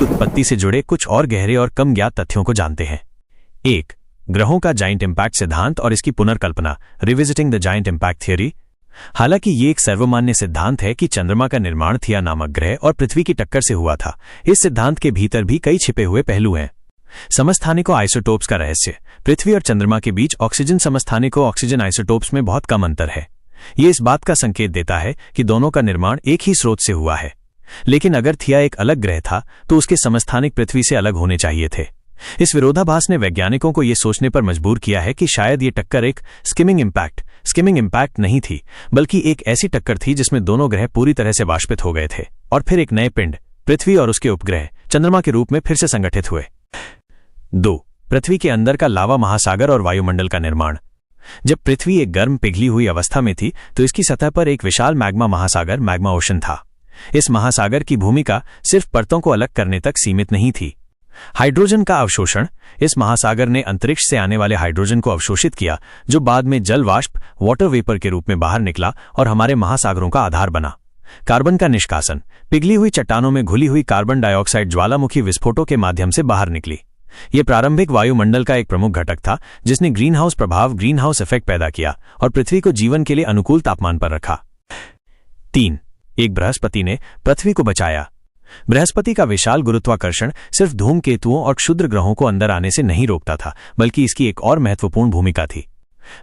की उत्पत्ति से जुड़े कुछ और गहरे और कम ज्ञात तथ्यों को जानते हैं। 1. ग्रहों का जाइंट इम्पैक्ट सिद्धांत और इसकी पुनर्कल्पना, revisiting the giant impact theory. हालांकि ये एक सर्वमान्य सिद्धांत है कि चंद्रमा का निर्माण थिया नामक ग्रह और पृथ्वी की टक्कर से हुआ था, इस सिद्धांत के भीतर भी कई छिपे हुए पहलू हैं। समस्थानिकों आइसोटोप्स का रहस्य। पृथ्वी और चंद्रमा के बीच ऑक्सीजन समस्थानिकों ऑक्सीजन आइसोटोप्स में बहुत कम अंतर है। ये इस बात का संकेत देता है कि दोनों का निर्माण एक ही स्रोत से हुआ है। लेकिन अगर थिया एक अलग ग्रह था तो उसके समस्थानिक पृथ्वी से अलग होने चाहिए थे। इस विरोधाभास ने वैज्ञानिकों को यह सोचने पर मजबूर किया है कि शायद ये टक्कर एक स्किमिंग इम्पैक्ट नहीं थी, बल्कि एक ऐसी टक्कर थी जिसमें दोनों ग्रह पूरी तरह से वाष्पित हो गए थे और फिर एक नए पिंड पृथ्वी और उसके उपग्रह चंद्रमा के रूप में फिर से संगठित हुए। 2. पृथ्वी के अंदर का लावा महासागर और वायुमंडल का निर्माण। जब पृथ्वी एक गर्म पिघली हुई अवस्था में थी तो इसकी सतह पर एक विशाल मैग्मा महासागर मैग्मा ओशन था। इस महासागर की भूमिका सिर्फ परतों को अलग करने तक सीमित नहीं थी। हाइड्रोजन का अवशोषण। इस महासागर ने अंतरिक्ष से आने वाले हाइड्रोजन को अवशोषित किया, जो बाद में जल वाष्प वाटर वेपर के रूप में बाहर निकला और हमारे महासागरों का आधार बना। कार्बन का निष्कासन। पिघली हुई चट्टानों में घुली हुई कार्बन डाइऑक्साइड ज्वालामुखी विस्फोटों के माध्यम से बाहर निकली। यह प्रारंभिक वायुमंडल का एक प्रमुख घटक था जिसने ग्रीनहाउस प्रभाव ग्रीनहाउस इफेक्ट पैदा किया और पृथ्वी को जीवन के लिए अनुकूल तापमान पर रखा। 3. एक बृहस्पति ने पृथ्वी को बचाया। बृहस्पति का विशाल गुरुत्वाकर्षण सिर्फ धूमकेतुओं और क्षुद्र ग्रहों को अंदर आने से नहीं रोकता था, बल्कि इसकी एक और महत्वपूर्ण भूमिका थी,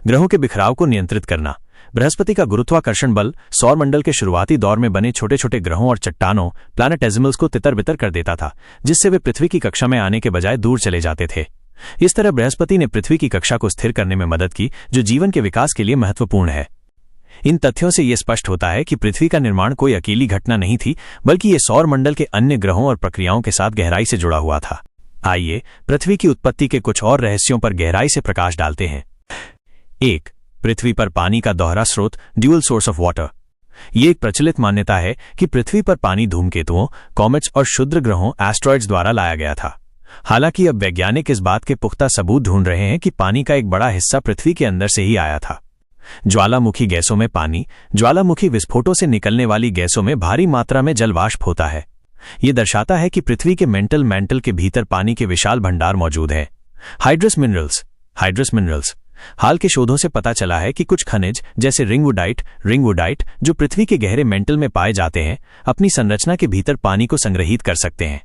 ग्रहों के बिखराव को नियंत्रित करना। बृहस्पति का गुरुत्वाकर्षण बल सौरमंडल के शुरुआती दौर में बने छोटे छोटे ग्रहों और चट्टानों प्लैनेटेसिमल्स को तितर बितर कर देता था, जिससे वे पृथ्वी की कक्षा में आने के बजाय दूर चले जाते थे। इस तरह बृहस्पति ने पृथ्वी की कक्षा को स्थिर करने में मदद की, जो जीवन के विकास के लिए महत्वपूर्ण है। इन तथ्यों से यह स्पष्ट होता है कि पृथ्वी का निर्माण कोई अकेली घटना नहीं थी, बल्कि यह सौरमंडल के अन्य ग्रहों और प्रक्रियाओं के साथ गहराई से जुड़ा हुआ था। आइए पृथ्वी की उत्पत्ति के कुछ और रहस्यों पर गहराई से प्रकाश डालते हैं। 1. पृथ्वी पर पानी का दोहरा स्रोत, ड्यूअल सोर्स ऑफ वाटर। यह एक प्रचलित मान्यता है कि पृथ्वी पर पानी धूमकेतुओं, कॉमेट्स और क्षुद्र ग्रहों एस्ट्रॉइड्स द्वारा लाया गया था। हालांकि अब वैज्ञानिक इस बात के पुख्ता सबूत ढूंढ रहे हैं कि पानी का एक बड़ा हिस्सा पृथ्वी के अंदर से ही आया था। ज्वालामुखी गैसों में पानी। ज्वालामुखी विस्फोटों से निकलने वाली गैसों में भारी मात्रा में जल वाष्प होता है। यह दर्शाता है कि पृथ्वी के मेंटल के भीतर पानी के विशाल भंडार मौजूद हैं। Hydrous minerals. हाल के शोधों से पता चला है कि कुछ खनिज जैसे रिंगवुडाइट जो पृथ्वी के गहरे मेंटल में पाए जाते हैं, अपनी संरचना के भीतर पानी को संग्रहित कर सकते हैं।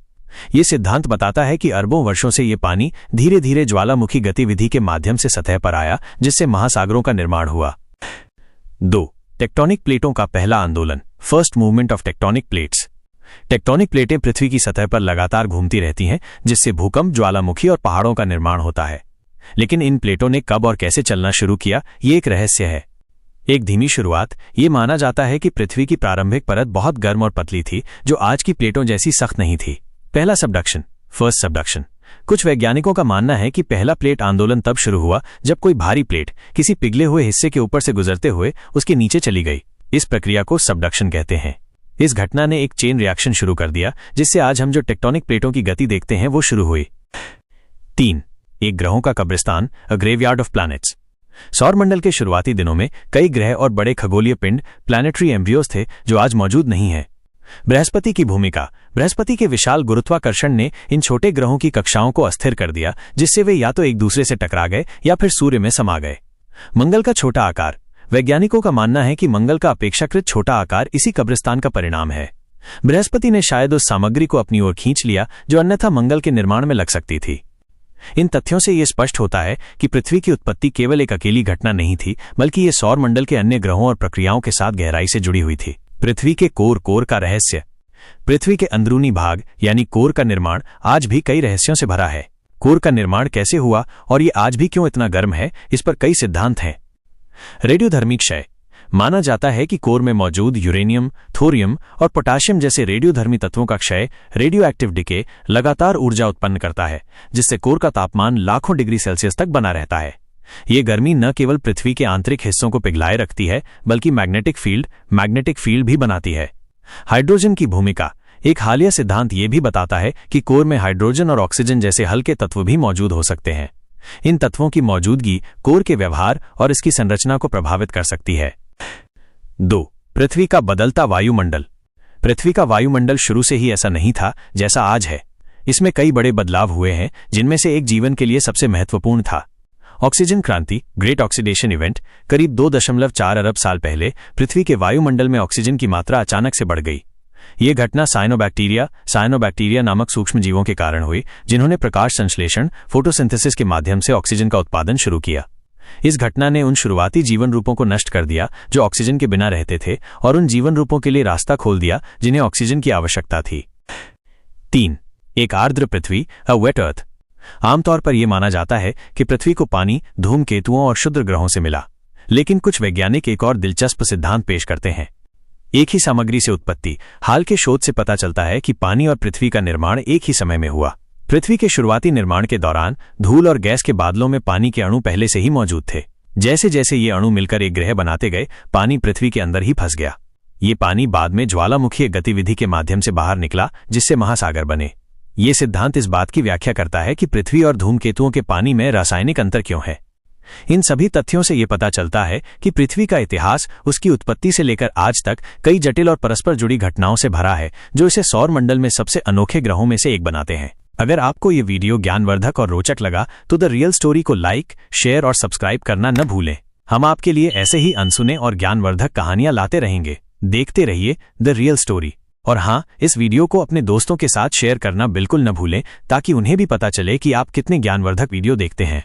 यह सिद्धांत बताता है कि अरबों वर्षों से यह पानी धीरे धीरे ज्वालामुखी गतिविधि के माध्यम से सतह पर आया, जिससे महासागरों का निर्माण हुआ। 2. टेक्टोनिक प्लेटों का पहला आंदोलन, first movement of tectonic plates. Tectonic प्लेटें पृथ्वी की सतह पर लगातार घूमती रहती हैं, जिससे भूकंप, ज्वालामुखी और पहाड़ों का निर्माण होता है। लेकिन इन प्लेटों ने कब और कैसे चलना शुरू किया, ये एक रहस्य है। एक धीमी शुरुआत। ये माना जाता है कि पृथ्वी की प्रारंभिक परत बहुत गर्म और पतली थी, जो आज की प्लेटों जैसी सख्त नहीं थी। पहला सबडक्शन, फर्स्ट सबडक्शन। कुछ वैज्ञानिकों का मानना है कि पहला प्लेट आंदोलन तब शुरू हुआ जब कोई भारी प्लेट किसी पिघले हुए हिस्से के ऊपर से गुजरते हुए उसके नीचे चली गई। इस प्रक्रिया को सबडक्शन कहते हैं। इस घटना ने एक चेन रिएक्शन शुरू कर दिया, जिससे आज हम जो टेक्टोनिक प्लेटों की गति देखते हैं वो शुरू हुई। 3. एक ग्रहों का कब्रिस्तान, अ ग्रेवयार्ड ऑफ प्लैनेट्स। सौरमंडल के शुरुआती दिनों में कई ग्रह और बड़े खगोलीय पिंड प्लैनेटरी एम्ब्रियोज थे जो आज मौजूद नहीं हैं। बृहस्पति की भूमिका। बृहस्पति के विशाल गुरुत्वाकर्षण ने इन छोटे ग्रहों की कक्षाओं को अस्थिर कर दिया, जिससे वे या तो एक दूसरे से टकरा गए या फिर सूर्य में समा गए। मंगल का छोटा आकार। वैज्ञानिकों का मानना है कि मंगल का अपेक्षाकृत छोटा आकार इसी कब्रिस्तान का परिणाम है। बृहस्पति ने शायद उस सामग्री को अपनी ओर खींच लिया जो अन्यथा मंगल के निर्माण में लग सकती थी। इन तथ्यों से यह स्पष्ट होता है कि पृथ्वी की उत्पत्ति केवल एक अकेली घटना नहीं थी, बल्कि यह सौरमंडल के अन्य ग्रहों और प्रक्रियाओं के साथ गहराई से जुड़ी हुई थी। पृथ्वी के कोर का रहस्य। पृथ्वी के अंदरूनी भाग यानी कोर का निर्माण आज भी कई रहस्यों से भरा है। कोर का निर्माण कैसे हुआ और ये आज भी क्यों इतना गर्म है, इस पर कई सिद्धांत हैं। रेडियोधर्मी क्षय। माना जाता है कि कोर में मौजूद यूरेनियम, थोरियम और पोटाशियम जैसे रेडियोधर्मी तत्वों का क्षय, रेडियो एक्टिव डिके, लगातार ऊर्जा उत्पन्न करता है, जिससे कोर का तापमान लाखों डिग्री सेल्सियस तक बना रहता है। ये गर्मी न केवल पृथ्वी के आंतरिक हिस्सों को पिघलाए रखती है, बल्कि मैग्नेटिक फील्ड भी बनाती है। हाइड्रोजन की भूमिका। एक हालिया सिद्धांत ये भी बताता है कि कोर में हाइड्रोजन और ऑक्सीजन जैसे हल्के तत्व भी मौजूद हो सकते हैं। इन तत्वों की मौजूदगी कोर के व्यवहार और इसकी संरचना को प्रभावित कर सकती है। 2. पृथ्वी का बदलता वायुमंडल। पृथ्वी का वायुमंडल शुरू से ही ऐसा नहीं था जैसा आज है। इसमें कई बड़े बदलाव हुए हैं, जिनमें से एक जीवन के लिए सबसे महत्वपूर्ण था। ऑक्सीजन क्रांति, ग्रेट ऑक्सीडेशन इवेंट। करीब 2.4 अरब साल पहले पृथ्वी के वायुमंडल में ऑक्सीजन की मात्रा अचानक से बढ़ गई। ये घटना साइनोबैक्टीरिया नामक सूक्ष्म जीवों के कारण हुई, जिन्होंने प्रकाश संश्लेषण फोटोसिंथेसिस के माध्यम से ऑक्सीजन का उत्पादन शुरू किया। इस घटना ने उन शुरुआती जीवन रूपों को नष्ट कर दिया जो ऑक्सीजन के बिना रहते थे, और उन जीवन रूपों के लिए रास्ता खोल दिया जिन्हें ऑक्सीजन की आवश्यकता थी। 3. एक आर्द्र पृथ्वी, अ वेट अर्थ। आमतौर पर यह माना जाता है कि पृथ्वी को पानी, धूमकेतुओं और क्षुद्र ग्रहों से मिला, लेकिन कुछ वैज्ञानिक एक और दिलचस्प सिद्धांत पेश करते हैं। एक ही सामग्री से उत्पत्ति। हाल के शोध से पता चलता है कि पानी और पृथ्वी का निर्माण एक ही समय में हुआ। पृथ्वी के शुरुआती निर्माण के दौरान धूल और गैस के बादलों में पानी के अणु पहले से ही मौजूद थे। जैसे जैसे ये अणु मिलकर एक ग्रह बनाते गए, पानी पृथ्वी के अंदर ही फंस गया। ये पानी बाद में ज्वालामुखीय गतिविधि के माध्यम से बाहर निकला, जिससे महासागर बने। ये सिद्धांत इस बात की व्याख्या करता है कि पृथ्वी और धूमकेतुओं के पानी में रासायनिक अंतर क्यों है। इन सभी तथ्यों से यह पता चलता है कि पृथ्वी का इतिहास उसकी उत्पत्ति से लेकर आज तक कई जटिल और परस्पर जुड़ी घटनाओं से भरा है, जो इसे सौर मंडल में सबसे अनोखे ग्रहों में से एक बनाते हैं। अगर आपको ये वीडियो ज्ञानवर्धक और रोचक लगा तो द रियल स्टोरी को लाइक, शेयर और सब्सक्राइब करना न भूलें। हम आपके लिए ऐसे ही अनसुने और ज्ञानवर्धक कहानियां लाते रहेंगे। देखते रहिए द रियल स्टोरी। और हाँ, इस वीडियो को अपने दोस्तों के साथ शेयर करना बिल्कुल न भूलें, ताकि उन्हें भी पता चले कि आप कितने ज्ञानवर्धक वीडियो देखते हैं।